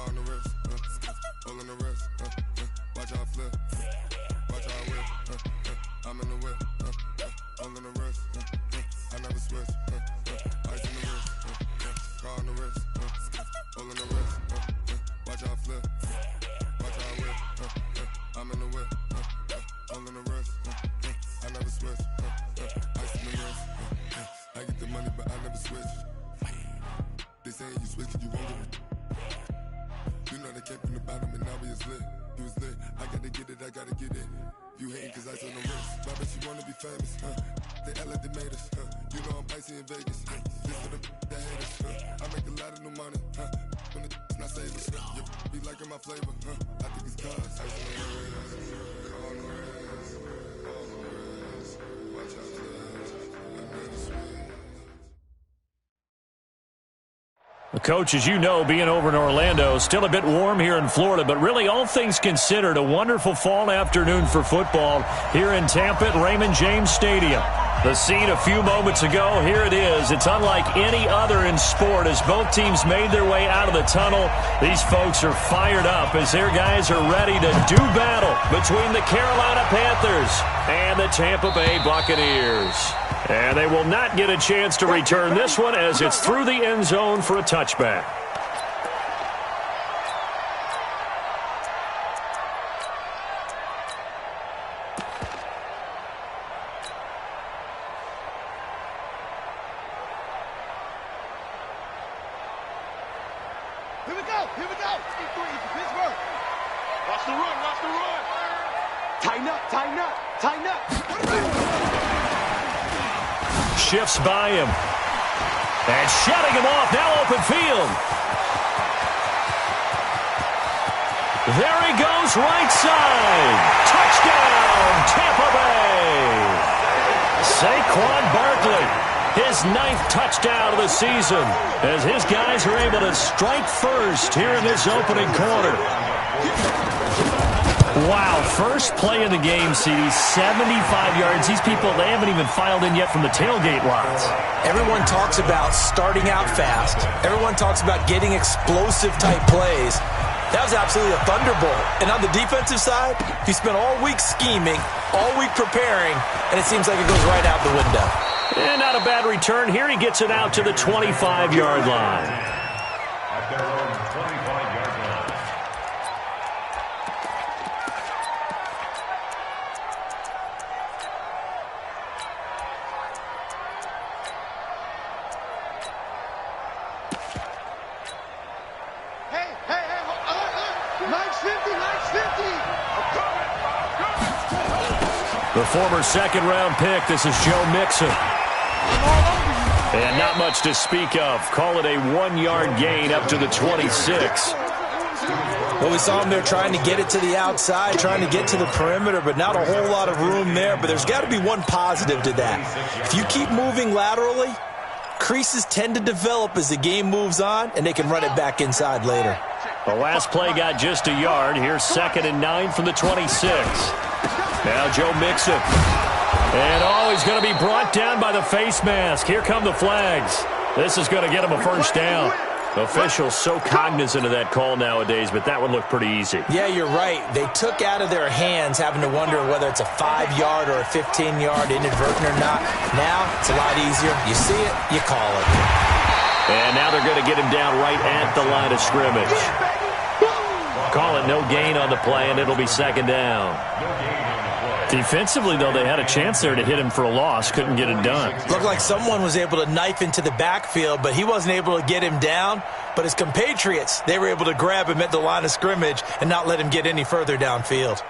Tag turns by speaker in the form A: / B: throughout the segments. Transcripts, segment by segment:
A: on the wrist, all in the wrist, watch how I flip, watch how I whip, I'm in the whip, all in the wrist, I never switch, ice in the wrist, car on the wrist, all in the wrist, watch how I flip, watch how I whip, I'm in the whip, all in the wrist, I never switch, ice in the wrist, I get the money but I never switch. They saying you switch 'cause you won't get it. You know they came from the bottom and now we is lit. You was lit, I gotta get it, I gotta get it. You hating 'cause ice on the wrist. Why bet you wanna be famous, They act like they made us, You know I'm icy in Vegas, This for the that hate us, I make a lot of new money, When the not savers, be liking my flavor, I think it's cause ice on the wrist, on the wrist, on the wrist. Watch out, I never switch.
B: The coach, as you know, being over in Orlando, still a bit warm here in Florida, but really all things considered, a wonderful fall afternoon for football here in Tampa at Raymond James Stadium. The scene a few moments ago, here it is. It's unlike any other in sport as both teams made their way out of the tunnel. These folks are fired up as their guys are ready to do battle between the Carolina Panthers and the Tampa Bay Buccaneers. And they will not get a chance to return this one as it's through the end zone for a touchback.
C: Here we go. Pittsburgh. Watch the run. Tighten up.
B: Shifts by him. And shutting him off. Now open field. There he goes, right side. Touchdown, Tampa Bay. Saquon Barkley, his 9th touchdown of the season, as his guys are able to strike first here in this opening quarter. Wow, first play of the game, CD, 75 yards. These people, they haven't even filed in yet from the tailgate lots.
D: Everyone talks about starting out fast. Everyone talks about getting explosive-type plays. That was absolutely a thunderbolt. And on the defensive side, you spent all week scheming, all week preparing, and it seems like it goes right out the window.
B: And not a bad return. Here he gets it out to the 25-yard line.
E: At their own 25-yard line.
C: Hey, nice 50.
B: The former second-round pick, this is Joe Mixon. And not much to speak of. Call it a 1-yard gain up to the 26.
D: Well, we saw him there trying to get it to the outside, trying to get to the perimeter, but not a whole lot of room there. But there's got to be one positive to that. If you keep moving laterally, creases tend to develop as the game moves on, and they can run it back inside later.
B: The last play got just a yard. Here's 2nd and 9 from the 26. Now Joe Mixon. And he's going to be brought down by the face mask. Here come the flags. This is going to get him a first down. Officials so cognizant of that call nowadays, but that one looked pretty easy.
D: Yeah, you're right. They took out of their hands having to wonder whether it's a 5-yard or a 15-yard inadvertent or not. Now it's a lot easier. You see it, you call it.
B: And now they're going to get him down right at the line of scrimmage. Call it no gain on the play, and it'll be 2nd down. Defensively, though, they had a chance there to hit him for a loss. Couldn't get it done.
D: Looked like someone was able to knife into the backfield, but he wasn't able to get him down. But his compatriots, they were able to grab him at the line of scrimmage and not let him get any further downfield.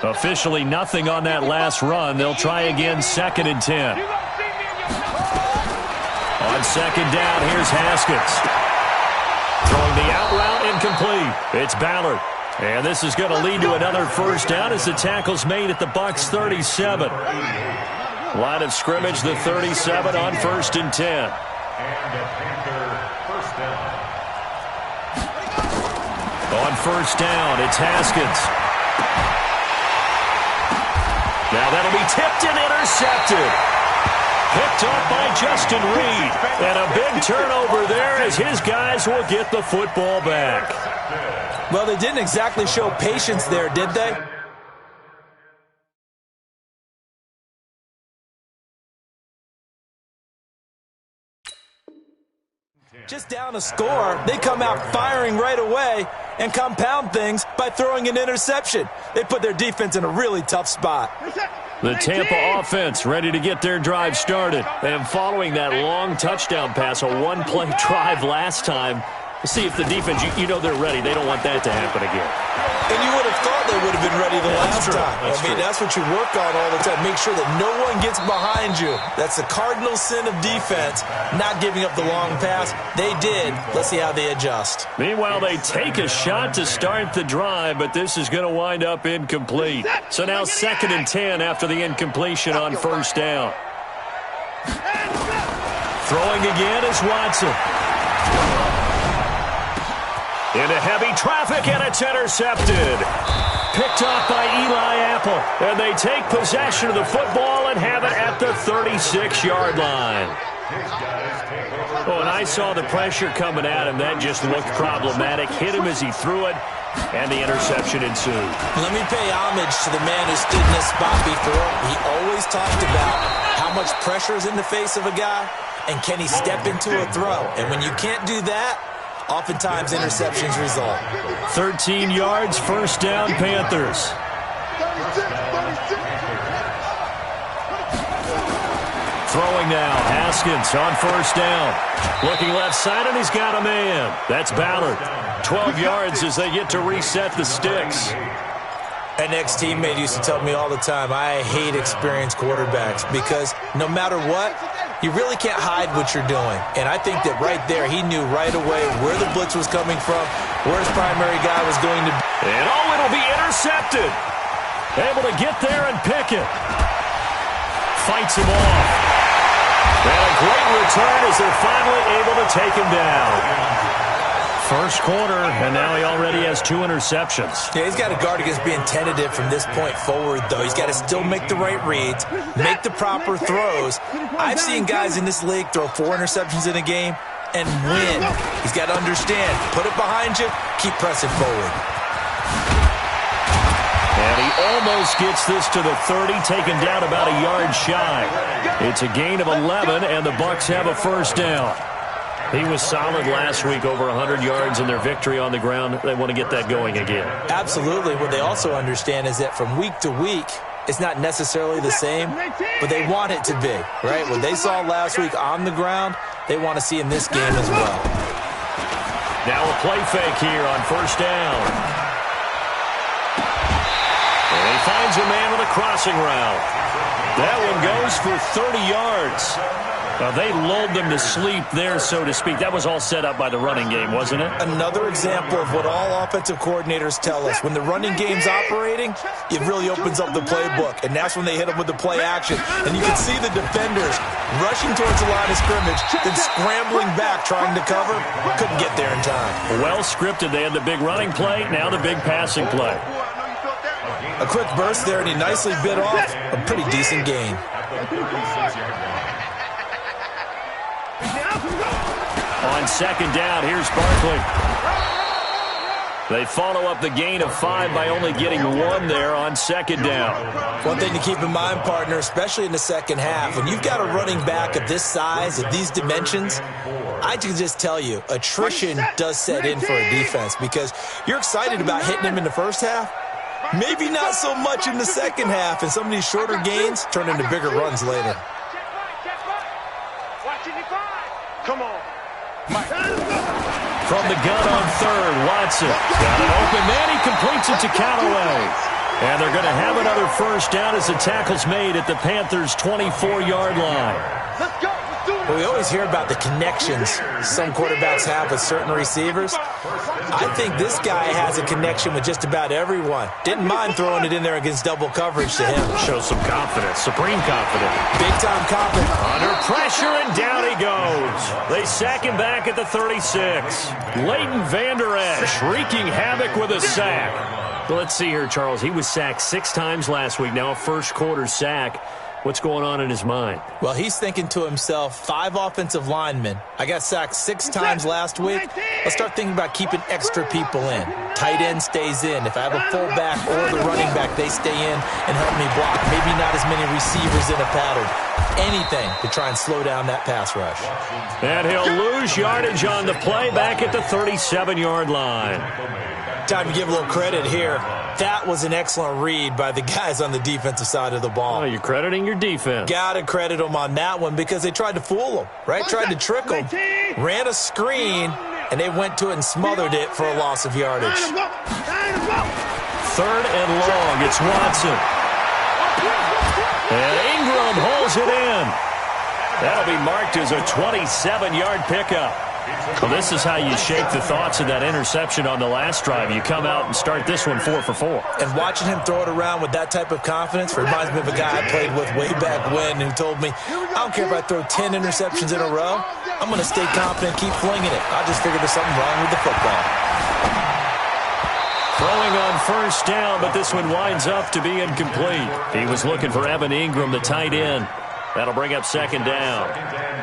B: Officially nothing on that last run. They'll try again, 2nd and 10. On 2nd down, here's Haskins. Throwing the out route, incomplete. It's Ballard. And this is going to lead to another first down as the tackle's made at the Bucks 37. Line of scrimmage, the 37 on 1st and 10.
E: And a Panther first down.
B: On 1st down, it's Haskins. Now that'll be tipped and intercepted. picked up by Justin Reed. And a big turnover there as his guys will get the football back.
D: Well, they didn't exactly show patience there, did they? Just down a score, they come out firing right away and compound things by throwing an interception. They put their defense in a really tough spot.
B: The Tampa offense ready to get their drive started. And following that long touchdown pass, a one-play drive last time, see if the defense, you know they're ready. They don't want that to happen again.
D: And you would have thought they would have been ready the last time. That's what you work on all the time. Make sure that no one gets behind you. That's the cardinal sin of defense, not giving up the long pass. They did. Let's see how they adjust.
B: Meanwhile, they take a shot to start the drive, but this is going to wind up incomplete. So now 2nd and 10 after the incompletion on first down. Throwing again is Watson. Into heavy traffic, and it's intercepted. Picked off by Eli Apple. And they take possession of the football and have it at the 36-yard line. Oh, and I saw the pressure coming at him. That just looked problematic. Hit him as he threw it, and the interception ensued.
D: Let me pay homage to the man who stood in this spot before. He always talked about how much pressure is in the face of a guy, and can he step into a throw. And when you can't do that, oftentimes interceptions result.
B: 13 yards, first down, Panthers. Throwing now, Haskins on first down. Looking left side, and he's got a man. That's Ballard. 12 yards as they get to reset the sticks.
D: An ex-teammate used to tell me all the time, I hate experienced quarterbacks because no matter what, you really can't hide what you're doing. And I think that right there, he knew right away where the blitz was coming from, where his primary guy was going to be.
B: And it'll be intercepted. Able to get there and pick it. Fights him off. And a great return as they're finally able to take him down. First quarter, and now he already has 2 interceptions.
D: Yeah, he's got to guard against being tentative from this point forward, though. He's got to still make the right reads, make the proper throws. I've seen guys in this league throw 4 interceptions in a game and win. He's got to understand, put it behind you, keep pressing forward.
B: And he almost gets this to the 30, taken down about a yard shy. It's a gain of 11, and the Bucks have a first down. He was solid last week, over 100 yards in their victory on the ground. They want to get that going again.
D: Absolutely. What they also understand is that from week to week, it's not necessarily the same, but they want it to be, right? What they saw last week on the ground, they want to see in this game as well.
B: Now a play fake here on first down. And he finds a man with a crossing route. That one goes for 30 yards. They lulled them to sleep there, so to speak. That was all set up by the running game, wasn't it?
D: Another example of what all offensive coordinators tell us. When the running game's operating, it really opens up the playbook, and that's when they hit them with the play action. And you can see the defenders rushing towards the line of scrimmage, then scrambling back, trying to cover. Couldn't get there in time.
B: Well scripted. They had the big running play, now the big passing play.
D: A quick burst there, and he nicely bit off a pretty decent gain.
B: On second down, here's Barkley. They follow up the gain of 5 by only getting 1 there on second down.
D: One thing to keep in mind, partner, especially in the second half, when you've got a running back of this size, of these dimensions, I can just tell you, attrition does set in for a defense because you're excited about hitting him in the first half. Maybe not so much in the second half, and some of these shorter gains turn into bigger runs later.
C: Come on.
B: From the gun on third, Watson got it open, then he completes it to Callaway. And they're going to have another first down as the tackle's made at the Panthers' 24-yard line.
C: Let's go.
D: Well, we always hear about the connections some quarterbacks have with certain receivers. I think this guy has a connection with just about everyone. Didn't mind throwing it in there against double coverage to him.
B: Shows some confidence, supreme confidence.
D: Big-time confidence.
B: Under pressure, and down he goes. They sack him back at the 36. Leighton Vander Esch wreaking havoc with a sack. Well, let's see here, Charles. He was sacked 6 times last week. Now a first-quarter sack. What's going on in his mind?
D: Well, he's thinking to himself, 5 offensive linemen. I got sacked 6 times last week. Let's start thinking about keeping extra people in. Tight end stays in. If I have a fullback or the running back, they stay in and help me block. Maybe not as many receivers in a pattern. Anything to try and slow down that pass rush.
B: And he'll lose yardage on the play back at the 37-yard line.
D: Time to give a little credit here. That was an excellent read by the guys on the defensive side of the ball.
B: Oh, you're crediting your defense.
D: Got to credit them on that one because they tried to fool them, right? Tried to trick them. Ran a screen, and they went to it and smothered it for a loss of yardage.
B: 3rd and long. It's Watson. And Ingram holds it in. That'll be marked as a 27-yard pickup. Well, this is how you shake the thoughts of that interception on the last drive. You come out and start this one 4 for 4.
D: And watching him throw it around with that type of confidence reminds me of a guy I played with way back when who told me, I don't care if I throw 10 interceptions in a row. I'm going to stay confident, keep flinging it. I just figured there's something wrong with the football.
B: Throwing on 1st down, but this one winds up to be incomplete. He was looking for Evan Ingram, the tight end. That'll bring up 2nd down.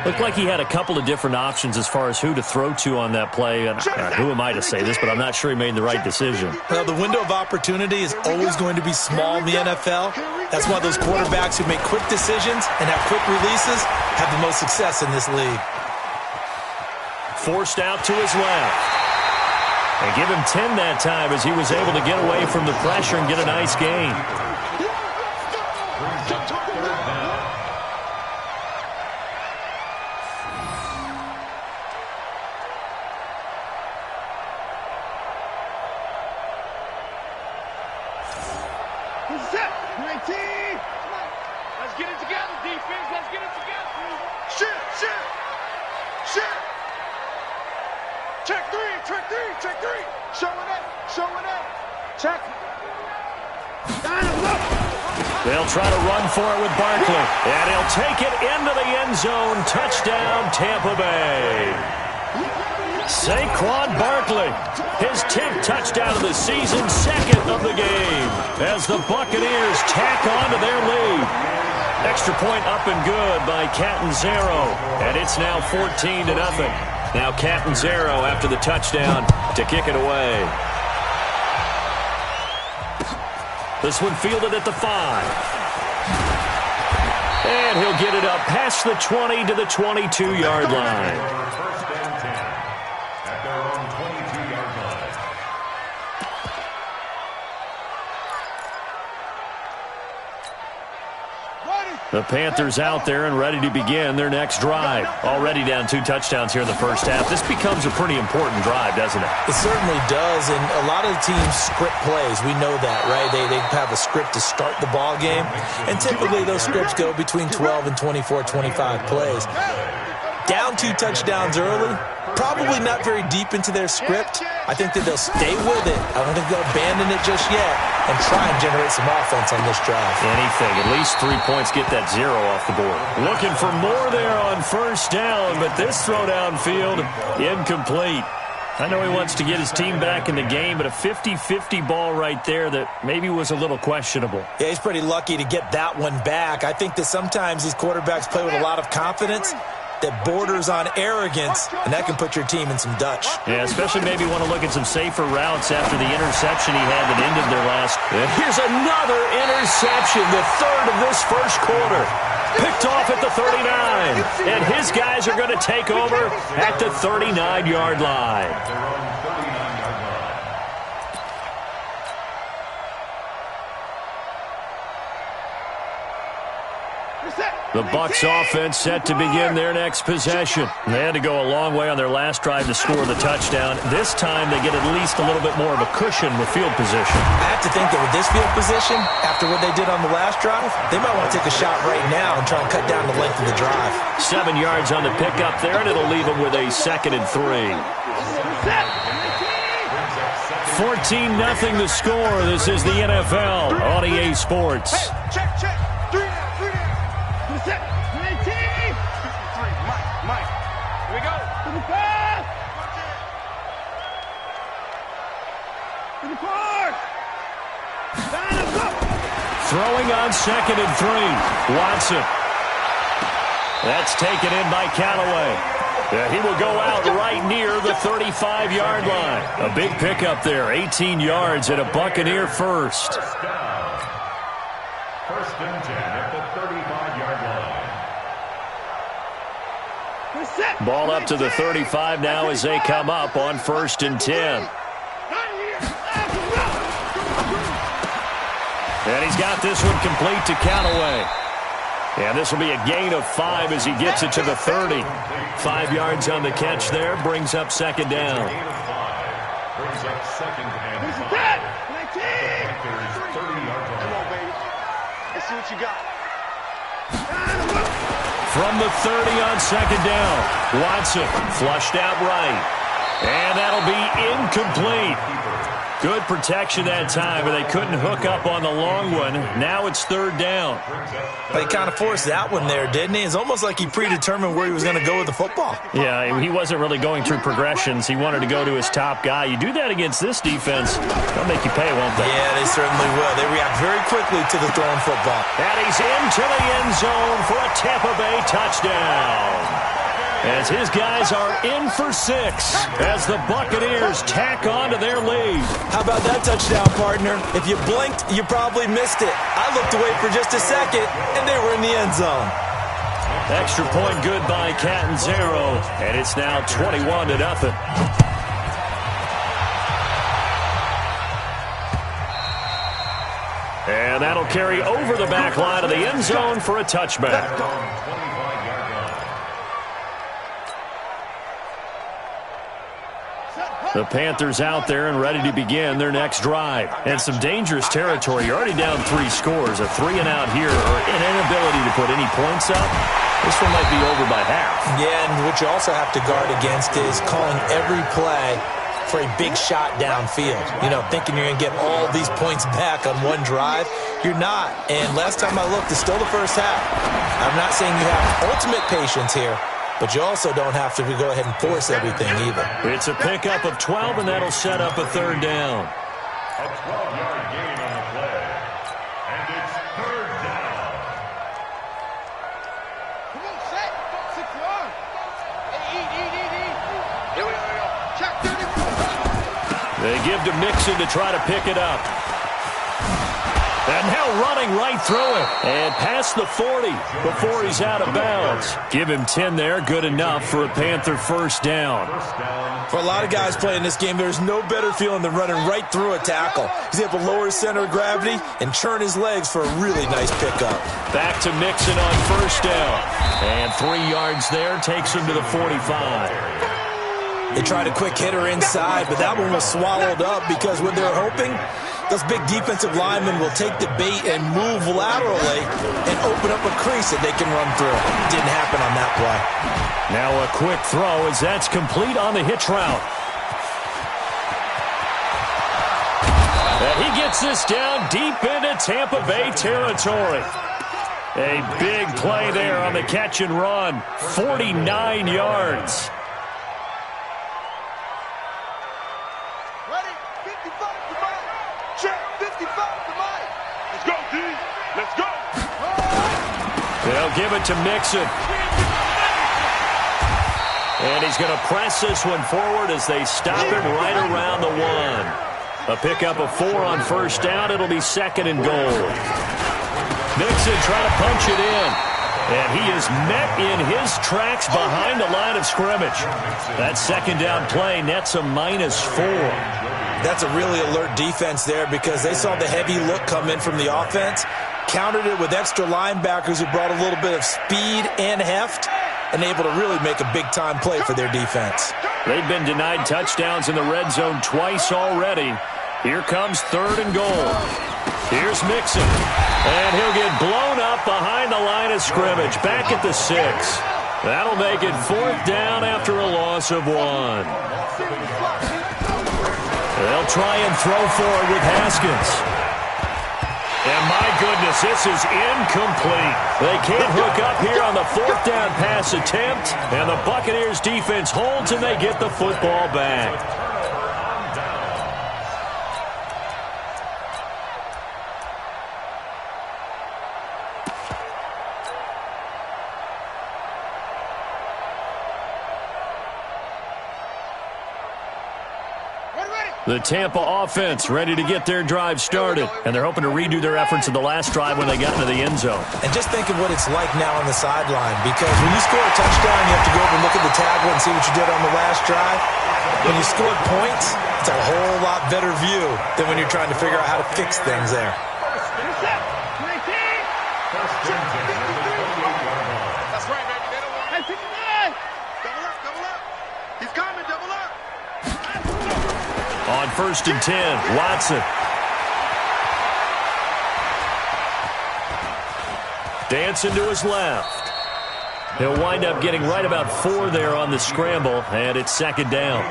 B: Looked like he had a couple of different options as far as who to throw to on that play. And who am I to say this, but I'm not sure he made the right decision.
D: Well, the window of opportunity is always going to be small in the NFL. That's why those quarterbacks who make quick decisions and have quick releases have the most success in this league.
B: Forced out to his left. And give him 10 that time as he was able to get away from the pressure and get a nice gain.
C: Let's get it together, defense. Let's get it together. Shit. Check three. Showing up. Check.
B: They'll try to run for it with Barkley. And he'll take it into the end zone. Touchdown, Tampa Bay. Saquon Barkley, his 10th touchdown of the season, 2nd of the game, as the Buccaneers tack on to their lead. Extra point up and good by Catanzaro, and it's now 14-0. Now Catanzaro after the touchdown to kick it away. This one fielded at the 5. And he'll get it up past the 20 to the 22-yard line. The Panthers out there and ready to begin their next drive. Already down 2 touchdowns here in the first half. This becomes a pretty important drive, doesn't it?
D: It certainly does, and a lot of the teams script plays. We know that, right? They have a script to start the ball game, and typically those scripts go between 12 and 24, 25 plays. Down 2 touchdowns early, probably not very deep into their script. I think that they'll stay with it. I don't think they'll abandon it just yet and try and generate some offense on this drive.
B: Anything. At least 3 points, get that 0 off the board. Looking for more there on 1st down, but this throw downfield, incomplete. I know he wants to get his team back in the game, but a 50-50 ball right there that maybe was a little questionable.
D: Yeah, he's pretty lucky to get that one back. I think that sometimes these quarterbacks play with a lot of confidence that borders on arrogance, and that can put your team in some Dutch.
B: Yeah, especially maybe want to look at some safer routes after the interception he had that ended their last. And here's another interception, the 3rd of this first quarter. Picked off at the 39, and his guys are going to take over at the 39-yard line. The Bucks offense set to begin their next possession. They had to go a long way on their last drive to score the touchdown. This time they get at least a little bit more of a cushion with field position.
D: I have to think that with this field position, after what they did on the last drive, they might want to take a shot right now and try and cut down the length of the drive.
B: 7 yards on the pickup there, and it'll leave them with a 2nd and 3. 14-0 the score. This is the NFL on EA Sports.
C: Check. 3 down. Set. 19. 3. Mike. Here we go. To the pass. To the park.
B: Throwing on 2nd and 3. Watson. That's taken in by Callaway. He will go out right near the 35-yard line. A big pickup there, 18 yards and a Buccaneer first.
E: First down. First and 10 at the 35-yard line.
B: Ball up to the 35 now as they come up on 1st and 10. And he's got this one complete to Callaway. And this will be a gain of 5 as he gets it to the 30. 5 yards on the catch there, brings up 2nd down.
E: Gain of 5. Brings up 2nd and 5. The Panthers 30 yards on.
C: Come on, baby. Let's see what you got.
B: From the 30 on 2nd down. Watson flushed out right. And that'll be incomplete. Good protection that time, but they couldn't hook up on the long one. Now it's 3rd down.
D: They kind of forced that one there, didn't he? It's almost like he predetermined where he was going to go with the football.
B: Yeah, he wasn't really going through progressions. He wanted to go to his top guy. You do that against this defense, they'll make you pay, won't they?
D: Yeah, they certainly will. They react very quickly to the thrown football.
B: And he's into the end zone for a Tampa Bay touchdown. As his guys are in for 6 as the Buccaneers tack on to their lead.
D: How about that touchdown, partner? If you blinked, you probably missed it. I looked away for just a second, and they were in the end zone.
B: Extra point good by Catanzaro, and it's now 21-0. And that'll carry over the back line of the end zone for a touchback. The Panthers out there and ready to begin their next drive. And some dangerous territory. You're already down 3 scores. A 3-and-out here or an inability to put any points up. This one might be over by half.
D: Yeah, and what you also have to guard against is calling every play for a big shot downfield. You know, thinking you're going to get all these points back on one drive. You're not. And last time I looked, it's still the first half. I'm not saying you have ultimate patience here, but you also don't have to go ahead and force everything either.
B: It's a pickup of 12, and that'll set up a 3rd down.
E: A 12-yard gain on the play. And it's 3rd down.
C: Come on, set. 6 yards. Hey, eat. Here we go. Check 34.
B: They give to Mixon to try to pick it up. And now running right through it. And past the 40 before he's out of bounds. Give him 10 there. Good enough for a Panther first down.
D: For a lot of guys playing this game, there's no better feeling than running right through a tackle. He's able to lower his center of gravity and churn his legs for a really nice pickup.
B: Back to Mixon on first down. And 3 yards there takes him to the 45.
D: They tried a quick hitter inside, but that one was swallowed up because what they're hoping, those big defensive linemen will take the bait and move laterally and open up a crease that they can run through. Didn't happen on that play.
B: Now a quick throw as that's complete on the hitch route. And he gets this down deep into Tampa Bay territory. A big play there on the catch and run. 49 yards. They'll give it to Mixon. And he's going to press this one forward as they stop him right around the 1. A pickup of 4 on first down. It'll be 2nd and goal. Mixon trying to punch it in. And he is met in his tracks behind the line of scrimmage. That 2nd down play nets a -4.
D: That's a really alert defense there because they saw the heavy look come in from the offense, countered it with extra linebackers who brought a little bit of speed and heft, and able to really make a big-time play for their defense.
B: They've been denied touchdowns in the red zone twice already. Here comes 3rd and goal. Here's Mixon, and he'll get blown up behind the line of scrimmage, back at the 6. That'll make it 4th down after a loss of 1. They'll try and throw forward with Haskins. And my goodness, this is incomplete. They can't hook up here on the 4th down pass attempt, and the Buccaneers defense holds and they get the football back. The Tampa offense ready to get their drive started, and they're hoping to redo their efforts in the last drive when they got into the end zone.
D: And just think of what it's like now on the sideline, because when you score a touchdown, you have to go over and look at the tablet and see what you did on the last drive. When you scored points, it's a whole lot better view than when you're trying to figure out how to fix things there.
C: That's right, baby. They don't want it. Double up, double up. He's coming, double up.
B: On 1st and 10, Watson. Dancing to his left. He'll wind up getting right about 4 there on the scramble, and it's 2nd down.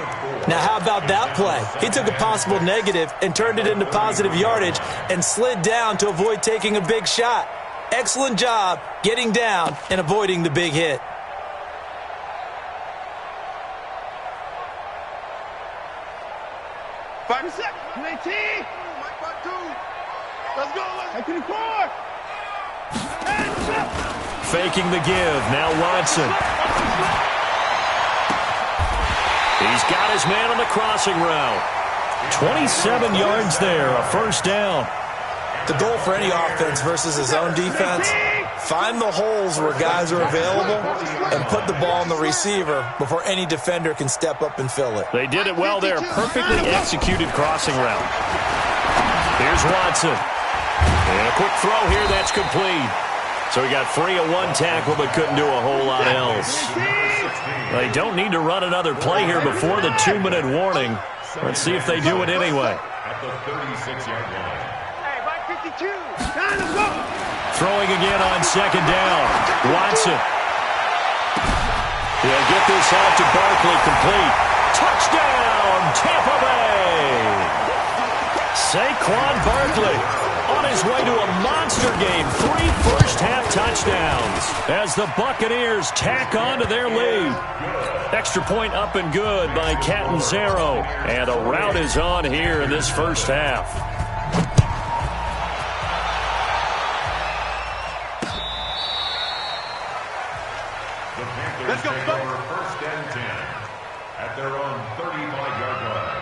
D: Now, how about that play? He took a possible negative and turned it into positive yardage and slid down to avoid taking a big shot. Excellent job getting down and avoiding the big hit.
C: Let's go.
B: Faking the give. Now Watson. He's got his man on the crossing route. 27 yards there, a 1st down.
D: The goal for any offense versus his own defense, find the holes where guys are available and put the ball on the receiver before any defender can step up and fill it.
B: They did it well there. Perfectly executed crossing route. Here's Watson. And a quick throw here. That's complete. So he got free of 1 tackle but couldn't do a whole lot else. They don't need to run another play here before the 2-minute warning. Let's see if they do it anyway.
E: At the 36-yard line.
B: Throwing again on 2nd down. Watson. He'll get this out to Barkley, complete. Touchdown, Tampa Bay! Saquon Barkley on his way to a monster game. 3 first-half touchdowns as the Buccaneers tack on to their lead. Extra point up and good by Catanzaro. And a rout is on here in this first half.
E: Let's go, over 1st and 10 at their own 35-yard line.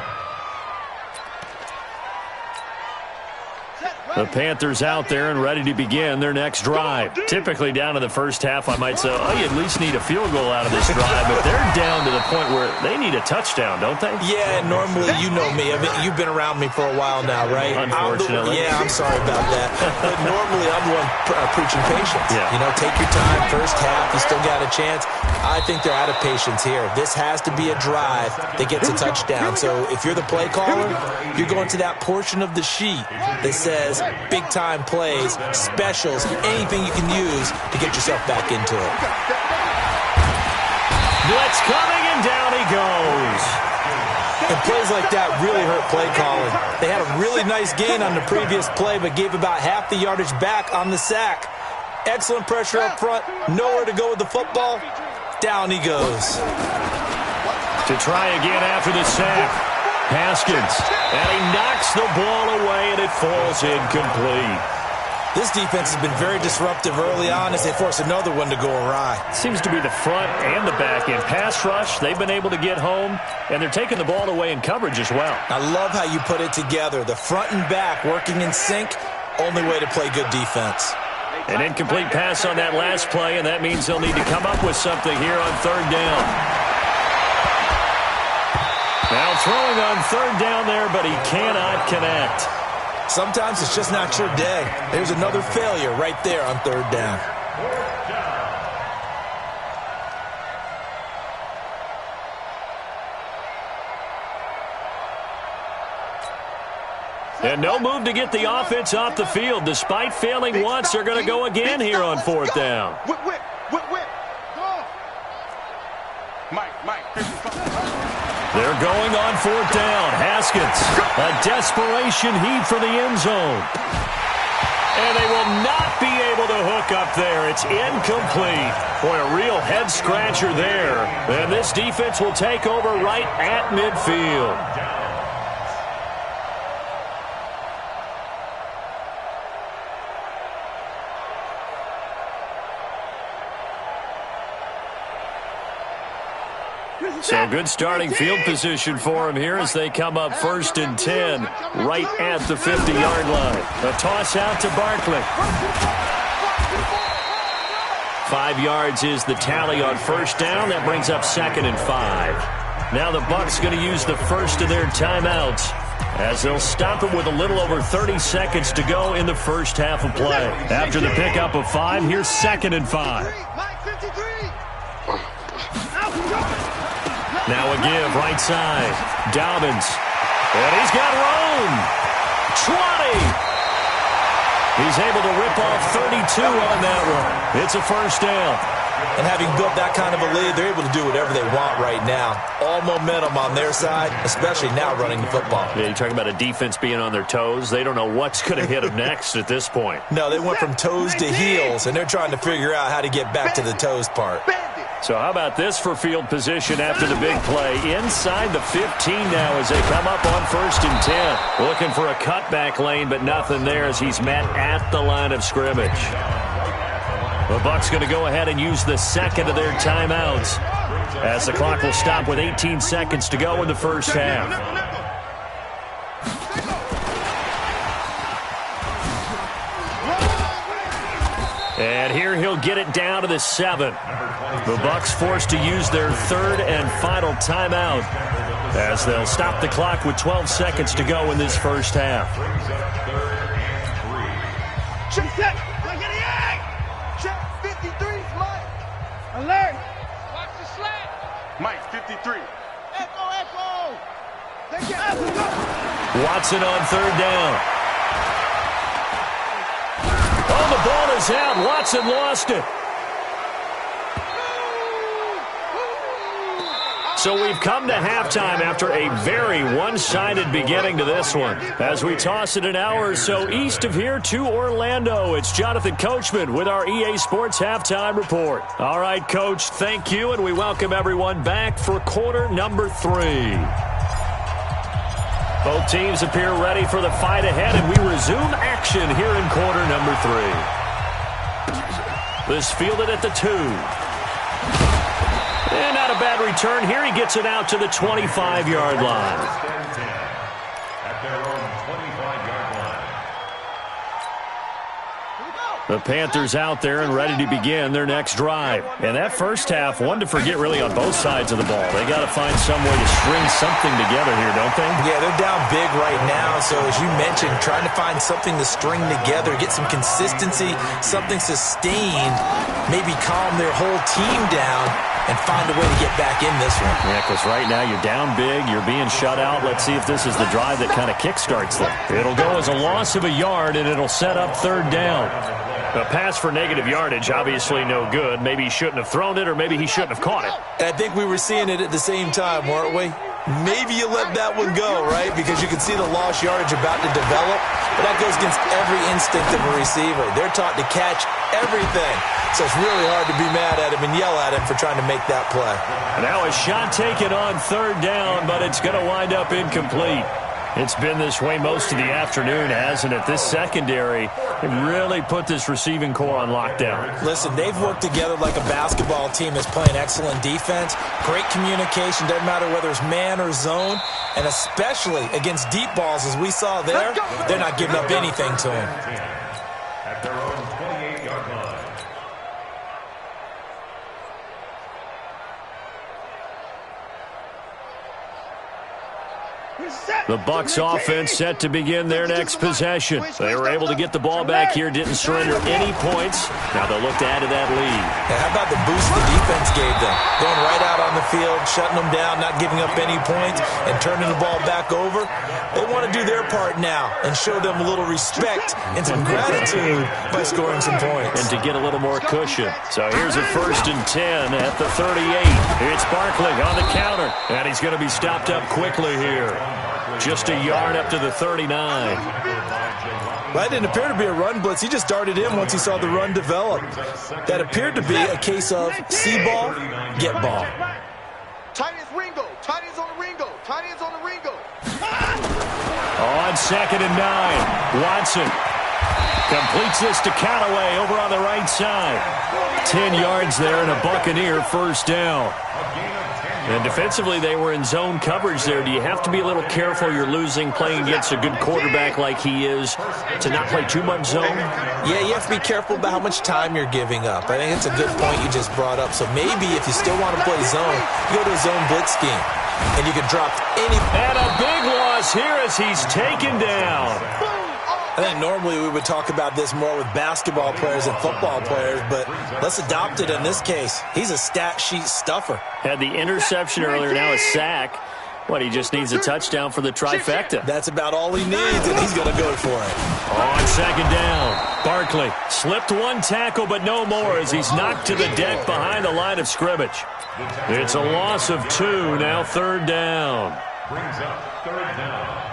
B: The Panthers out there and ready to begin their next drive. Typically down in the first half, I might say, oh, you at least need a field goal out of this drive. But they're down to the point where they need a touchdown, don't they?
D: Yeah, normally, you know me. I mean, you've been around me for a while now, right?
B: Unfortunately.
D: I'm sorry about that. But normally, I'm the one preaching patience.
B: Yeah.
D: You know, take your time. First half, you still got a chance. I think they're out of patience here. This has to be a drive that gets a touchdown. So if you're the play caller, you're going to that portion of the sheet that says big-time plays, specials, anything you can use to get yourself back into it.
B: Blitz coming, and down he goes.
D: And plays like that really hurt play calling. They had a really nice gain on the previous play, but gave about half the yardage back on the sack. Excellent pressure up front. Nowhere to go with the football. Down he goes.
B: To try again after the sack. Haskins. And he knocks the ball away, and it falls incomplete.
D: This defense has been very disruptive early on as they force another one to go awry.
B: Seems to be the front and the back end. Pass rush, they've been able to get home, and they're taking the ball away in coverage as well.
D: I love how you put it together. The front and back working in sync, only way to play good defense.
B: An incomplete pass on that last play, and that means they'll need to come up with something here on 3rd down. Now throwing on 3rd down there, but he cannot connect.
D: Sometimes it's just not your day. There's another failure right there on 3rd down.
B: And no move to get the offense off the field. Despite failing once, they're going to go again here on 4th down.
C: Whip. Go. Mike.
B: They're going on 4th down. Haskins, a desperation heave for the end zone. And they will not be able to hook up there. It's incomplete. Boy, a real head-scratcher there. And this defense will take over right at midfield. So good starting field position for him here as they come up 1st and 10 right at the 50-yard line. A toss out to Barkley. 5 yards is the tally on 1st down. That brings up 2nd and 5. Now the Bucks going to use the first of their timeouts as they'll stop it with a little over 30 seconds to go in the first half of play. After the pickup of 5, here's 2nd and 5. Now a give, right side. Dobbins. And he's got room. 20. He's able to rip off 32 on that one. It's a 1st down.
D: And having built that kind of a lead, they're able to do whatever they want right now. All momentum on their side, especially now running the football.
B: Yeah, you're talking about a defense being on their toes. They don't know what's going to hit them next at this point.
D: No, they went from toes to heels, and they're trying to figure out how to get back to the toes part.
B: So how about this for field position after the big play? Inside the 15 now as they come up on 1st and 10. Looking for a cutback lane, but nothing there as he's met at the line of scrimmage. The Bucks going to go ahead and use the second of their timeouts as the clock will stop with 18 seconds to go in the first half. And here he'll get it down to the 7. The Bucks forced to use their 3rd and final timeout as they'll stop the clock with 12 seconds to go in this first half.
C: Check 53, Mike. Alert. Watch the slant. Mike, 53. Echo. Take it.
B: Watson on 3rd down. Oh, the ball is out. Watson lost it. So we've come to halftime after a very one-sided beginning to this one. As we toss it an hour or so east of here to Orlando, it's Jonathan Coachman with our EA Sports Halftime Report. All right, Coach, thank you, and we welcome everyone back for quarter number 3. Both teams appear ready for the fight ahead, and we resume action here in quarter number 3. This fielded at the 2. And not a bad return here. He gets it out to the 25-yard line.
E: At their own 25-yard line.
B: The Panthers out there and ready to begin their next drive. And that first half, one to forget really on both sides of the ball. They got to find some way to string something together here, don't they?
D: Yeah, they're down big right now. So as you mentioned, trying to find something to string together, get some consistency, something sustained, maybe calm their whole team down and find a way to get back in this one.
B: Yeah, because right now you're down big, you're being shut out. Let's see if this is the drive that kind of kickstarts them. It'll go as a loss of a yard, and it'll set up 3rd down. A pass for negative yardage, obviously no good. Maybe he shouldn't have thrown it, or maybe he shouldn't have caught it.
D: I think we were seeing it at the same time, weren't we? Maybe you let that one go, right? Because you can see the lost yardage about to develop. But that goes against every instinct of a receiver. They're taught to catch everything. So it's really hard to be mad at him and yell at him for trying to make that play.
B: Now a shot taken on 3rd down, but it's going to wind up incomplete. It's been this way most of the afternoon, hasn't it? This secondary really put this receiving core on lockdown.
D: Listen, they've worked together like a basketball team that's playing excellent defense. Great communication, doesn't matter whether it's man or zone. And especially against deep balls, as we saw there, they're not giving up anything to him.
E: At their own 28-yard line.
B: The Bucks offense set to begin their next possession. They were able to get the ball back here, didn't surrender any points. Now they'll look to add to that lead.
D: And how about the boost the defense gave them? Going right out on the field, shutting them down, not giving up any points, and turning the ball back over. They want to do their part now and show them a little respect and some gratitude by scoring some points.
B: And to get a little more cushion. So here's a 1st and 10 at the 38. It's Barkley on the counter, and he's going to be stopped up quickly here. Just a yard up to the 39.
D: That didn't appear to be a run blitz. He just darted in once he saw the run develop. That appeared to be a case of see ball, get ball.
C: Tight ends Ringo. Tight ends on the Ringo. Tight ends on the Ringo.
B: On 2nd and 9, Watson. Completes this to Callaway over on the right side. 10 yards there and a Buccaneer first down. And defensively, they were in zone coverage there. Do you have to be a little careful you're losing playing against a good quarterback like he is to not play too much zone?
D: Yeah, you have to be careful about how much time you're giving up. I think it's a good point you just brought up. So maybe if you still want to play zone, you go to a zone blitz scheme. And you can drop any...
B: And a big loss here as he's taken down.
D: I think normally we would talk about this more with basketball players and football players, but let's adopt it in this case. He's a stat sheet stuffer.
B: Had the interception earlier, now a sack. What, he just needs a touchdown for the trifecta.
D: That's about all he needs, and he's going to go for it.
B: On second down, Barkley slipped one tackle, but no more as he's knocked to the deck behind the line of scrimmage. It's a loss of 2, now third down.
E: Brings up third down.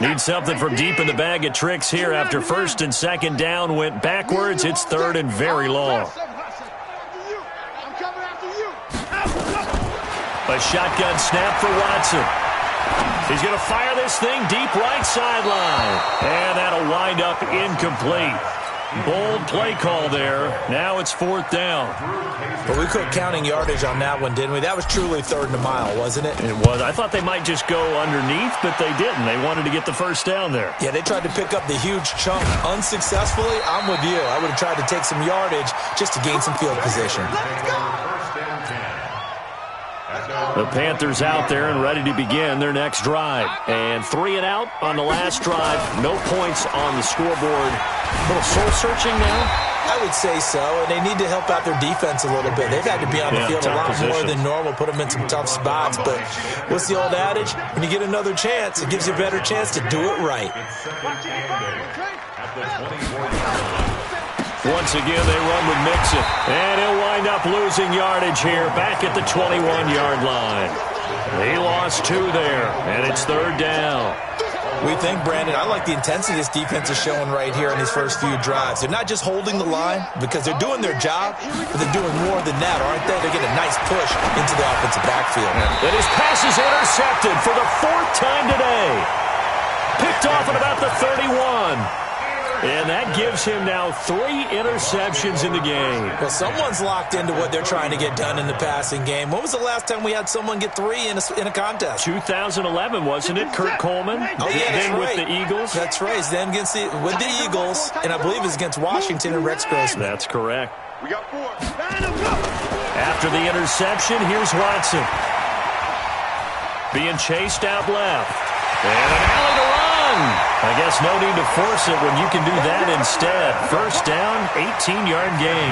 B: Need something from deep in the bag of tricks here after first and second down went backwards. It's third and very long. A shotgun snap for Watson. He's going to fire this thing deep right sideline. And that'll wind up incomplete. Bold play call there. Now it's fourth down.
D: But we quit counting yardage on that one, didn't we? That was truly third and a mile, wasn't it?
B: It was. I thought they might just go underneath, but they didn't. They wanted to get the first down there.
D: Yeah, they tried to pick up the huge chunk unsuccessfully. I'm with you. I would have tried to take some yardage just to gain some field position.
B: The Panthers out there and ready to begin their next drive. And 3 and out on the last drive. No points on the scoreboard. A little soul-searching now?
D: I would say so, and they need to help out their defense a little bit. They've had to be on the field a lot more than normal, put them in some tough spots. But what's the old adage? When you get another chance, it gives you a better chance to do it right.
B: Once again, they run with Mixon. And he'll wind up losing yardage here back at the 21-yard line. He lost 2 there, and it's third down.
D: We think, Brandon, I like the intensity this defense is showing right here in these first few drives. They're not just holding the line because they're doing their job, but they're doing more than that, aren't they? They're getting a nice push into the offensive backfield.
B: And his pass is intercepted for the 4th time today. Picked off at about the 31. And that gives him now 3 interceptions in the game.
D: Well, someone's locked into what they're trying to get done in the passing game. When was the last time we had someone get 3 in a contest?
B: 2011, wasn't it? Kurt Coleman?
D: Oh, yeah, that's right.
B: With the Eagles?
D: That's right. Then with the Eagles, and I believe it's against Washington and Rex Grossman.
B: That's correct.
C: We got 4.
B: After the interception, here's Watson. Being chased out left. And an alley to run. I guess no need to force it when you can do that instead. First down, 18-yard gain.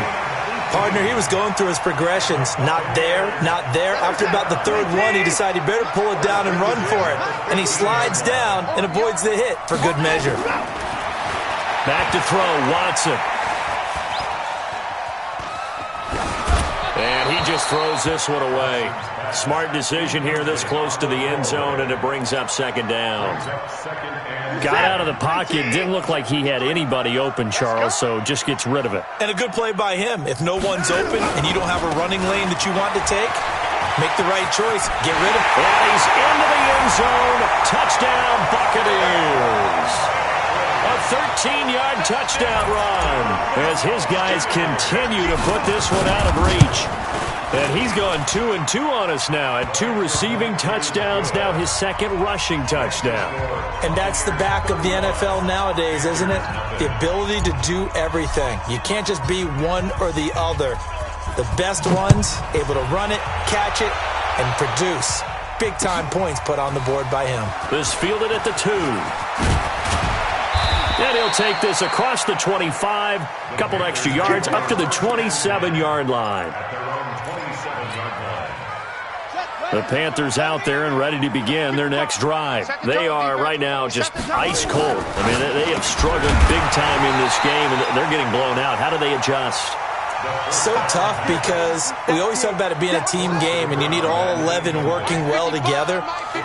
D: Partner, he was going through his progressions. Not there, not there. After about the 3rd one, he decided he better pull it down and run for it. And he slides down and avoids the hit for good measure.
B: Back to throw, Watson. And he just throws this one away. Smart decision here this close to the end zone, and it brings up second down. Got out of the pocket. Didn't look like he had anybody open, Charles, so just gets rid of it.
D: And a good play by him. If no one's open and you don't have a running lane that you want to take, make the right choice. Get rid of it.
B: And he's into the end zone. Touchdown, Buccaneers. A 13-yard touchdown run as his guys continue to put this one out of reach. And he's gone 2-2 on us now at 2 receiving touchdowns, now his 2nd rushing touchdown.
D: And that's the back of the NFL nowadays, isn't it? The ability to do everything. You can't just be one or the other. The best ones, able to run it, catch it, and produce. Big-time points put on the board by him.
B: This fielded at the 2. And he'll take this across the 25, couple extra yards, up to the 27-yard line. The Panthers out there and ready to begin their next drive. They are right now just ice cold. I mean, they have struggled big time in this game, and they're getting blown out. How do they adjust?
D: So tough because we always talk about it being a team game, and you need all 11 working well together.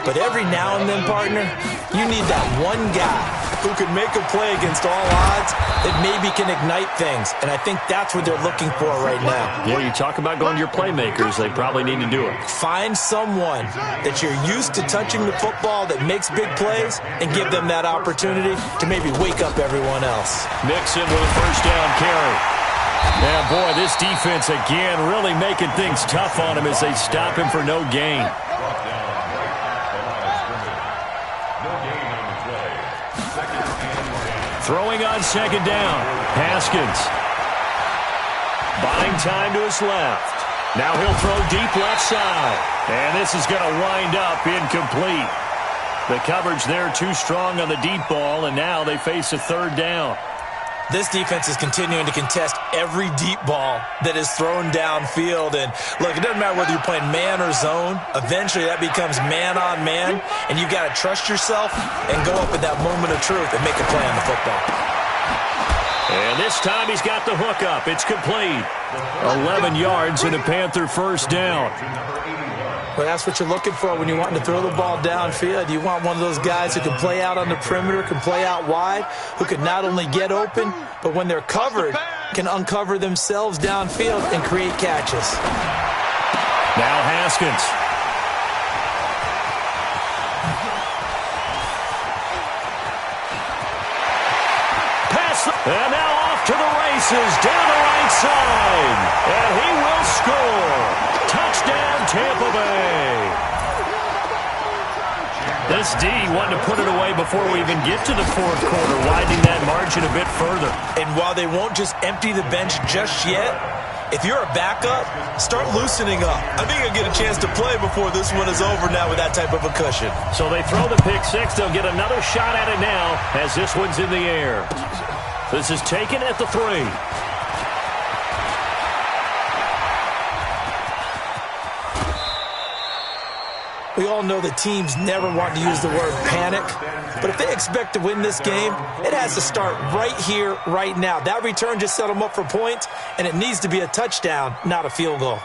D: But every now and then, partner, you need that one guy who can make a play against all odds that maybe can ignite things. And I think that's what they're looking for right now.
B: Yeah, you talk about going to your playmakers. They probably need to do it.
D: Find someone that you're used to touching the football that makes big plays and give them that opportunity to maybe wake up everyone else.
B: Mixon with a first down carry. Yeah, boy, this defense again really making things tough on him as they stop him for no gain. Throwing on second down. Haskins. Buying time to his left. Now he'll throw deep left side. And this is going to wind up incomplete. The coverage there too strong on the deep ball, and now they face a third down.
D: This defense is continuing to contest every deep ball that is thrown downfield. And, look, it doesn't matter whether you're playing man or zone. Eventually that becomes man-on-man, and you've got to trust yourself and go up at that moment of truth and make a play on the football.
B: And this time he's got the hook up. It's complete. 11 yards and a Panther first down.
D: Well, that's what you're looking for when you're wanting to throw the ball downfield. You want one of those guys who can play out on the perimeter, can play out wide, who can not only get open, but when they're covered, can uncover themselves downfield and create catches.
B: Now Haskins. Pass, and now off to the races, down the right side. And he will score. Touchdown, Tampa Bay. This D wanted to put it away before we even get to the fourth quarter, widening that margin a bit further.
D: And while they won't just empty the bench just yet, if you're a backup, start loosening up. I think you'll get a chance to play before this one is over now with that type of a cushion.
B: So they throw the pick six. They'll get another shot at it now as this one's in the air. This is taken at the 3.
D: We all know that teams never want to use the word panic, but if they expect to win this game, it has to start right here, right now. That return just set them up for points, and it needs to be a touchdown, not a field goal.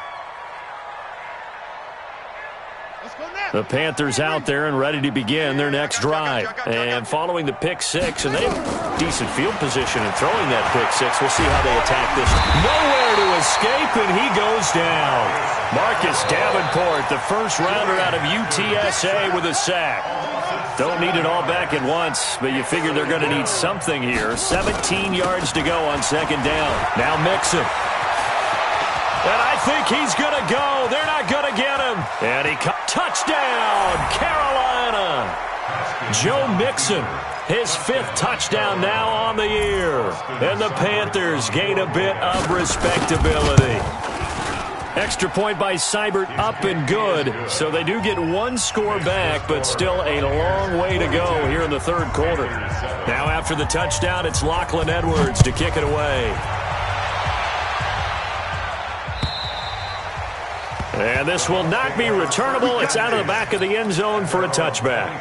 B: The Panthers out there and ready to begin their next drive. And following the pick six, and they have decent field position in throwing that pick six. We'll see how they attack this. Nowhere to escape, and he goes down. Marcus Davenport, the first rounder out of UTSA with a sack. Don't need it all back at once, but you figure they're going to need something here. 17 yards to go on second down. Now Mixon. And I think he's going to go. They're not going to get him. And he touchdown, Carolina. Joe Mixon, his 5th touchdown now on the year. And the Panthers gain a bit of respectability. Extra point by Seibert, up and good. So they do get one score back, but still a long way to go here in the third quarter. Now after the touchdown, it's Lachlan Edwards to kick it away. And this will not be returnable. It's out of the back of the end zone for a touchback.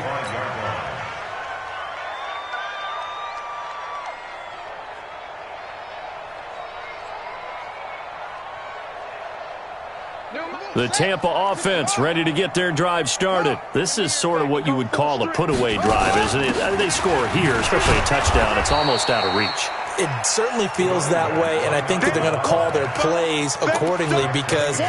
B: The Tampa offense ready to get their drive started. This is sort of what you would call a put-away drive, isn't it? They score here, especially a touchdown. It's almost out of reach.
D: It certainly feels that way, and I think that they're going to call their plays accordingly because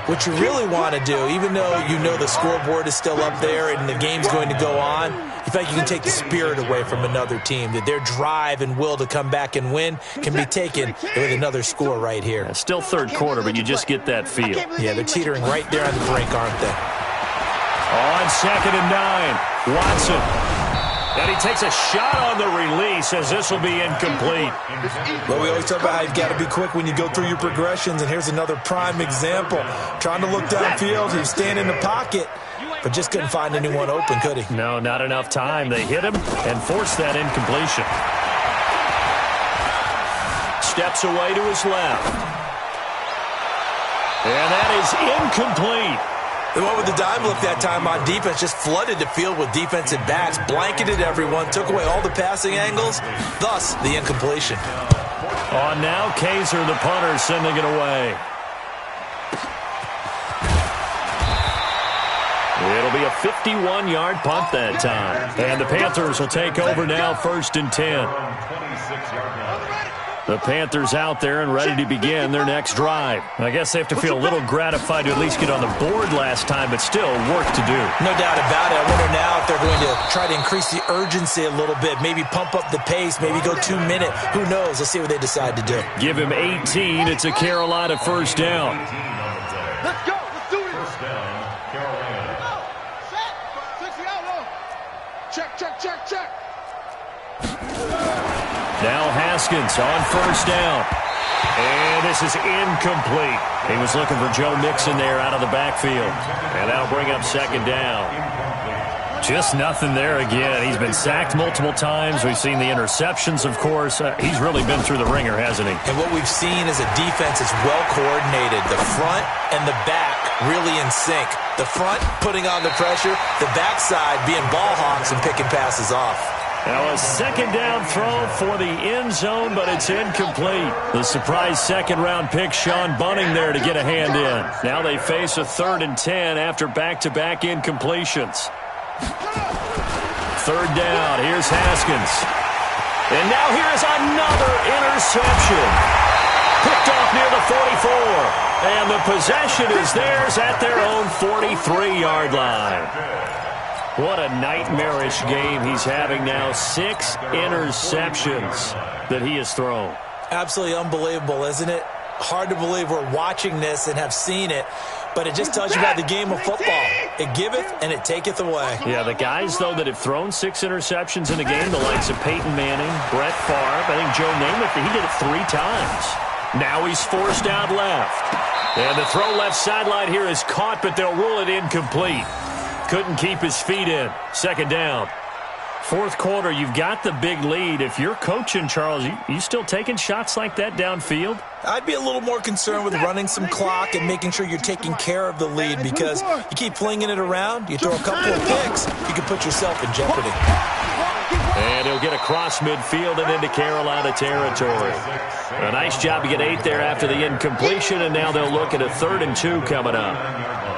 D: what you really want to do, even though you know the scoreboard is still up there and the game's going to go on, you feel like you can take the spirit away from another team, that their drive and will to come back and win can be taken with another score right here.
B: It's still third quarter, but you just get that feel.
D: Yeah, they're teetering right there on the brink, aren't they?
B: On 2nd and 9, Watson. And he takes a shot on the release as this will be incomplete.
D: Well, we always talk about how you've got to be quick when you go through your progressions, and here's another prime example. Trying to look downfield, he was standing in the pocket, but just couldn't find anyone open, could he?
B: No, not enough time. They hit him and forced that incompletion. Steps away to his left. And that is incomplete.
D: The one with the dime look that time on defense just flooded the field with defensive backs, blanketed everyone, took away all the passing angles, thus the incompletion.
B: On now, Kaiser, the punter, sending it away. It'll be a 51-yard punt that time. And the Panthers will take over now, 1st and 10. The Panthers out there and ready to begin their next drive. I guess they have to feel a little gratified to at least get on the board last time, but still work to do.
D: No doubt about it. I wonder now if they're going to try to increase the urgency a little bit, maybe pump up the pace, maybe go 2-minute. Who knows? Let's see what they decide to do.
B: Give him 18. It's a Carolina 1st down.
C: Let's go. Let's do it.
E: 1st down, Carolina.
C: Set. 60 out low. Check.
B: Now Haskins on 1st down. And this is incomplete. He was looking for Joe Mixon there out of the backfield. And that'll bring up 2nd down. Just nothing there again. He's been sacked multiple times. We've seen the interceptions, of course. He's really been through the ringer, hasn't he?
D: And what we've seen is a defense that's well coordinated. The front and the back really in sync. The front putting on the pressure. The backside being ball hawks and picking passes off.
B: Now a 2nd down throw for the end zone, but it's incomplete. The surprise 2nd-round pick, Sean Bunting, there to get a hand in. Now they face a 3rd and 10 after back-to-back incompletions. 3rd down. Here's Haskins. And now here's another interception. Picked off near the 44. And the possession is theirs at their own 43-yard line. What a nightmarish game he's having now. 6 interceptions that he has thrown.
D: Absolutely unbelievable, isn't it? Hard to believe we're watching this and have seen it, but it just tells you about the game of football. It giveth and it taketh away.
B: Yeah, the guys, though, that have thrown 6 interceptions in a game, the likes of Peyton Manning, Brett Favre, I think Joe Namath, he did it 3 times. Now he's forced out left. And the throw left sideline here is caught, but they'll rule it incomplete. Couldn't keep his feet in. 2nd down. 4th quarter, you've got the big lead. If you're coaching, Charles, you still taking shots like that downfield?
D: I'd be a little more concerned with running some clock and making sure you're taking care of the lead, because you keep flinging it around, you throw a couple of picks, you can put yourself in jeopardy.
B: And he'll get across midfield and into Carolina territory. A nice job to get 8 there after the incompletion, and now they'll look at a 3rd and 2 coming up.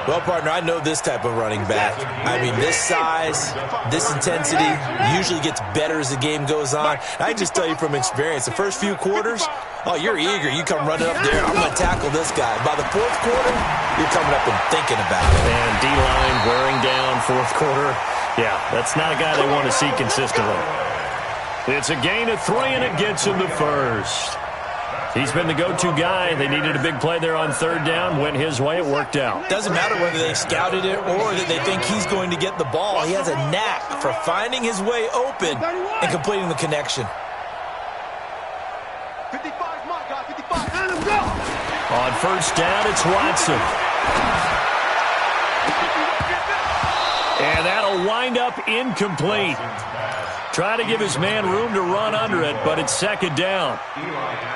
D: Well, partner, I know this type of running back. I mean, this size, this intensity usually gets better as the game goes on. I just tell you from experience, the first few quarters, oh, you're eager. You come running up there. I'm going to tackle this guy. By the 4th quarter, you're coming up and thinking about it.
B: And D-line wearing down 4th quarter. Yeah, that's not a guy they want to see consistently. It's a gain of 3, and it gets him the 1st. He's been the go-to guy. They needed a big play there on 3rd down. Went his way. It worked out.
D: Doesn't matter whether they scouted it or that they think he's going to get the ball. He has a knack for finding his way open and completing the connection.
C: 55, my God, 55. And go.
B: On 1st down, it's Watson. And that'll wind up incomplete. Try to give his man room to run under it, but it's 2nd down.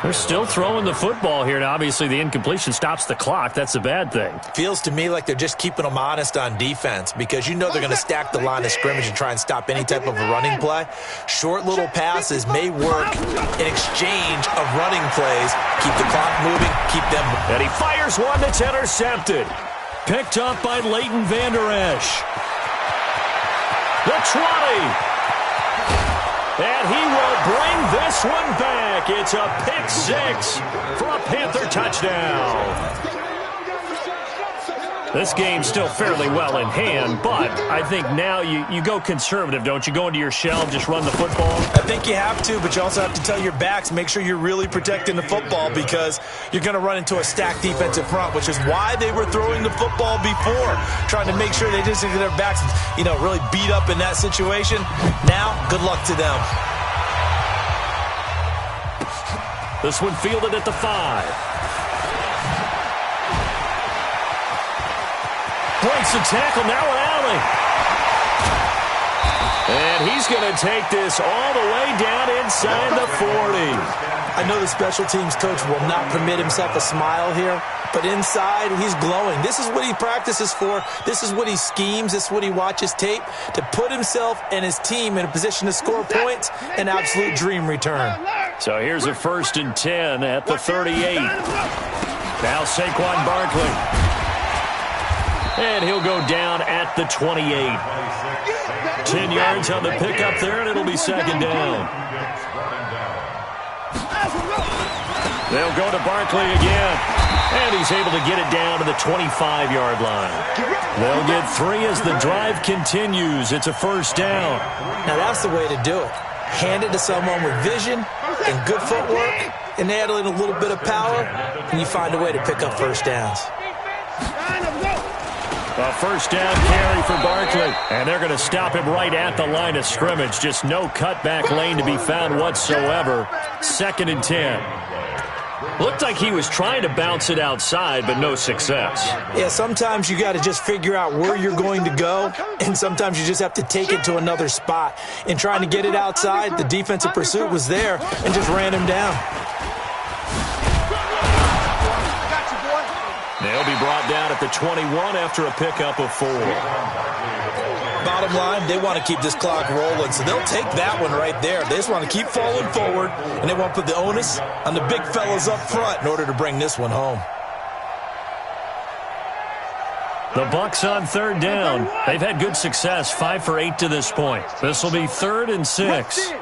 B: They're still throwing the football here. Now, obviously, the incompletion stops the clock. That's a bad thing.
D: Feels to me like they're just keeping them honest on defense, because you know they're going to stack the line of scrimmage and try and stop any type of a running play. Short little passes may work in exchange of running plays. Keep the clock moving, keep them.
B: And he fires one that's intercepted. Picked up by Leighton Vander Esch. The 20. And he will bring this one back. It's a pick 6 for a Panther touchdown. This game's still fairly well in hand, but I think now you go conservative, don't you? Go into your shell and just run the football?
D: I think you have to, but you also have to tell your backs, make sure you're really protecting the football, because you're going to run into a stacked defensive front, which is why they were throwing the football before, trying to make sure they just get their backs, really beat up in that situation. Now, good luck to them.
B: This one fielded at the 5. Breaks the tackle, now an alley. And he's going to take this all the way down inside the 40.
D: I know the special teams coach will not permit himself a smile here, but inside he's glowing. This is what he practices for. This is what he schemes. This is what he watches tape to put himself and his team in a position to score points. An absolute dream return.
B: So here's a 1st and 10 at the 38. Now Saquon Barkley. And he'll go down at the 28. 10 yards on the pickup there, and it'll be second down. They'll go to Barkley again. And he's able to get it down to the 25-yard line. They'll get 3 as the drive continues. It's a first down.
D: Now that's the way to do it. Hand it to someone with vision and good footwork, and add in a little bit of power, and you find a way to pick up first downs.
B: A first down carry for Barkley. And they're going to stop him right at the line of scrimmage. Just no cutback lane to be found whatsoever. 2nd and 10. Looked like he was trying to bounce it outside, but no success.
D: Yeah, sometimes you got to just figure out where you're going to go, and sometimes you just have to take it to another spot. In trying to get it outside, the defensive pursuit was there and just ran him down.
B: They'll be brought down at the 21 after a pickup of 4.
D: Bottom line, they want to keep this clock rolling, so they'll take that one right there. They just want to keep falling forward, and they want to put the onus on the big fellas up front in order to bring this one home.
B: The Bucks on 3rd down. They've had good success, 5 for 8 to this point. This will be 3rd and 6.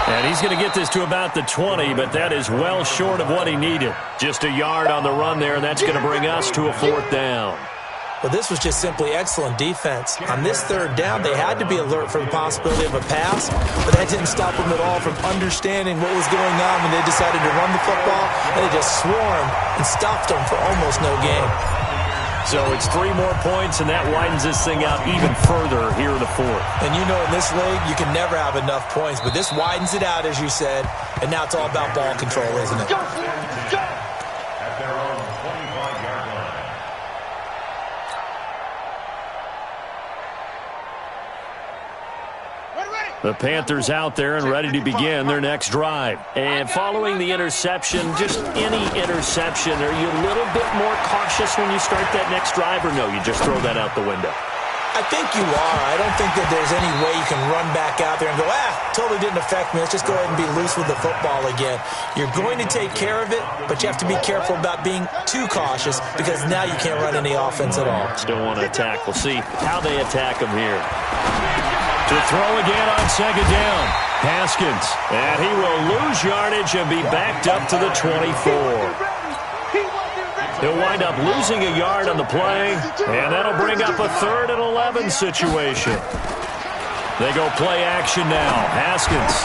B: And he's going to get this to about the 20, but that is well short of what he needed. Just a yard on the run there, and that's going to bring us to a 4th down.
D: Well, this was just simply excellent defense. On this 3rd down, they had to be alert for the possibility of a pass, but that didn't stop them at all from understanding what was going on when they decided to run the football, and they just swarmed and stopped them for almost no gain.
B: So it's 3 more points, and that widens this thing out even further here in the 4th.
D: And you know in this league, you can never have enough points, but this widens it out, as you said, and now it's all about ball control, isn't it?
E: At their own 25-yard line.
B: The Panthers out there and ready to begin their next drive. And following the interception, just any interception, are you a little bit more cautious when you start that next drive, or no, you just throw that out the window?
D: I think you are. I don't think that there's any way you can run back out there and go, totally didn't affect me. Let's just go ahead and be loose with the football again. You're going to take care of it, but you have to be careful about being too cautious because now you can't run any offense at all.
B: Still want to attack. We'll see how they attack him here. To throw again on 2nd down. Haskins. And he will lose yardage and be backed up to the 24. He'll wind up losing a yard on the play, and that'll bring up a 3rd and 11 situation. They go play action now. Haskins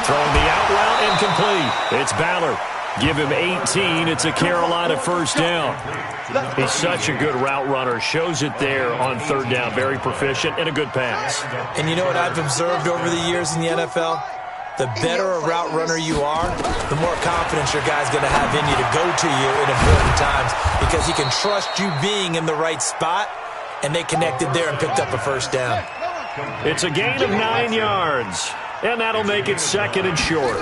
B: throwing the out route incomplete. It's Ballard. Give him 18. It's a Carolina first down. He's such a good route runner. Shows it there on 3rd down. Very proficient and a good pass.
D: And you know what I've observed over the years in the NFL? The better a route runner you are, the more confidence your guy's going to have in you to go to you in important times because he can trust you being in the right spot, and they connected there and picked up a first down.
B: It's a gain of 9 yards, and that'll make it 2nd and short.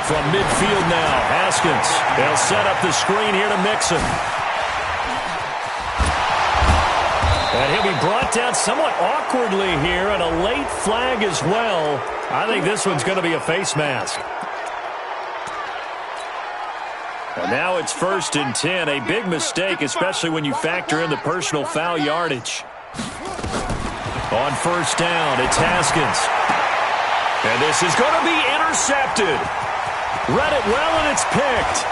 B: From midfield now, Haskins. They'll set up the screen here to Mixon. And he'll be brought down somewhat awkwardly here, and a late flag as well. I think this one's going to be a face mask. And now it's 1st and 10. A big mistake, especially when you factor in the personal foul yardage. On 1st down, it's Haskins. And this is going to be intercepted. Read it well, and it's picked.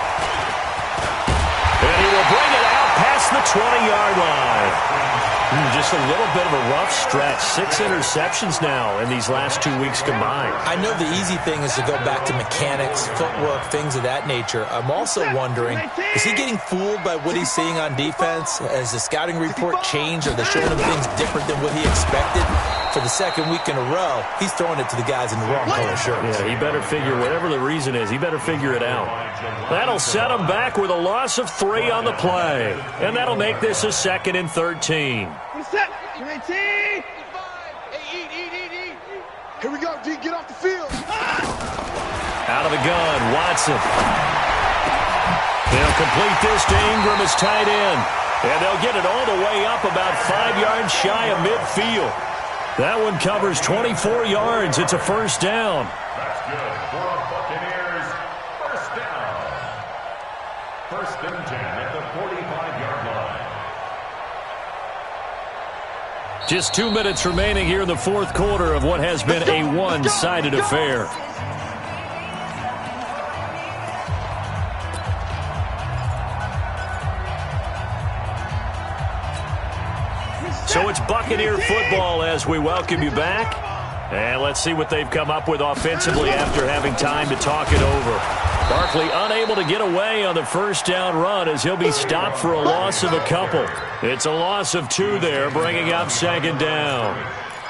B: And he will bring it out past the 20-yard line. Just a little bit of a rough stretch. 6 interceptions now in these last 2 weeks combined.
D: I know the easy thing is to go back to mechanics, footwork, things of that nature. I'm also wondering, is he getting fooled by what he's seeing on defense? Has the scouting report changed? Are they showing him things different than what he expected? For the 2nd week in a row, he's throwing it to the guys in the wrong color shirts.
B: Yeah, he better figure, whatever the reason is, he better figure it out. That'll set him back with a loss of 3 on the play. And that'll make this a 2nd and 13.
C: Here we go, D, get off the field.
B: Out of the gun, Watson. They'll complete this to Ingram as tight end. And they'll get it all the way up about 5 yards shy of midfield. That one covers 24 yards. It's a first down.
E: That's good for Buccaneers. First down. First and 10 at the 45-yard line.
B: Just 2 minutes remaining here in the fourth quarter of what has been a one-sided affair. So it's Buccaneer football as we welcome you back. And let's see what they've come up with offensively after having time to talk it over. Barkley unable to get away on the first down run as he'll be stopped for a loss of a couple. It's a loss of 2 there, bringing up second down.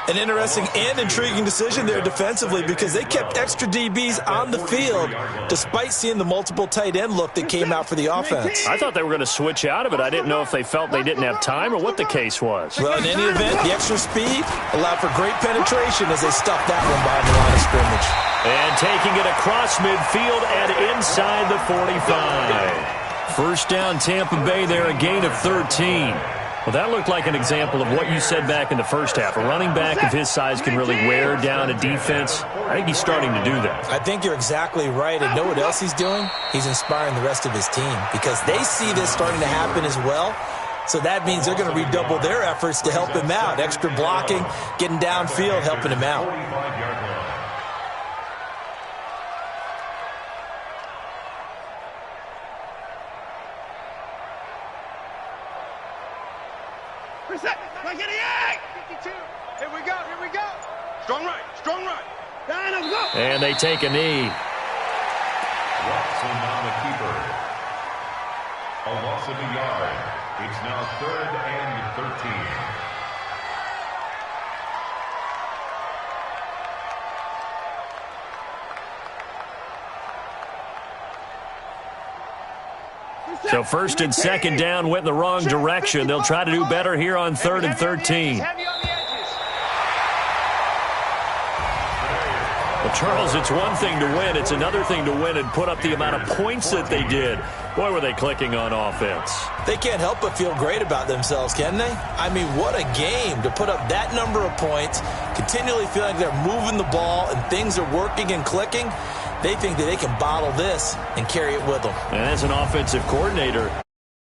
D: An interesting and intriguing decision there defensively because they kept extra DBs on the field despite seeing the multiple tight end look that came out for the offense.
B: I thought they were going to switch out of it. I didn't know if they felt they didn't have time or what the case was.
D: Well, in any event, the extra speed allowed for great penetration as they stuffed that one behind the line of scrimmage.
B: And taking it across midfield and inside the 45. First down Tampa Bay there, a gain of 13. Well, that looked like an example of what you said back in the first half. A running back of his size can really wear down a defense. I think he's starting to do that.
D: I think you're exactly right. And know what else he's doing? He's inspiring the rest of his team because they see this starting to happen as well. So that means they're going to redouble their efforts to help him out. Extra blocking, getting downfield, helping him out.
B: And they take a knee.
E: Watson on the keeper. A loss of a yard. It's now 3rd and 13.
B: So first and second down went in the wrong direction. They'll try to do better here on 3rd and 13. Well, Charles, it's one thing to win. It's another thing to win and put up the amount of points that they did. Boy, were they clicking on offense.
D: They can't help but feel great about themselves, can they? I mean, what a game to put up that number of points, continually feeling like they're moving the ball and things are working and clicking. They think that they can bottle this and carry it with them.
B: And as an offensive coordinator,